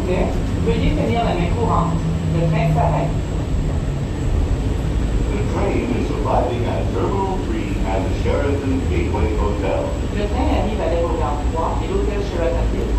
vous plaît. Veuillez tenir la main courante. Le train s'arrête. The train is arriving at Terminal 3 at the Sheraton Gateway Hotel. Le train arrive à l'aérogare 3 et l'hôtel Sheraton Gateway.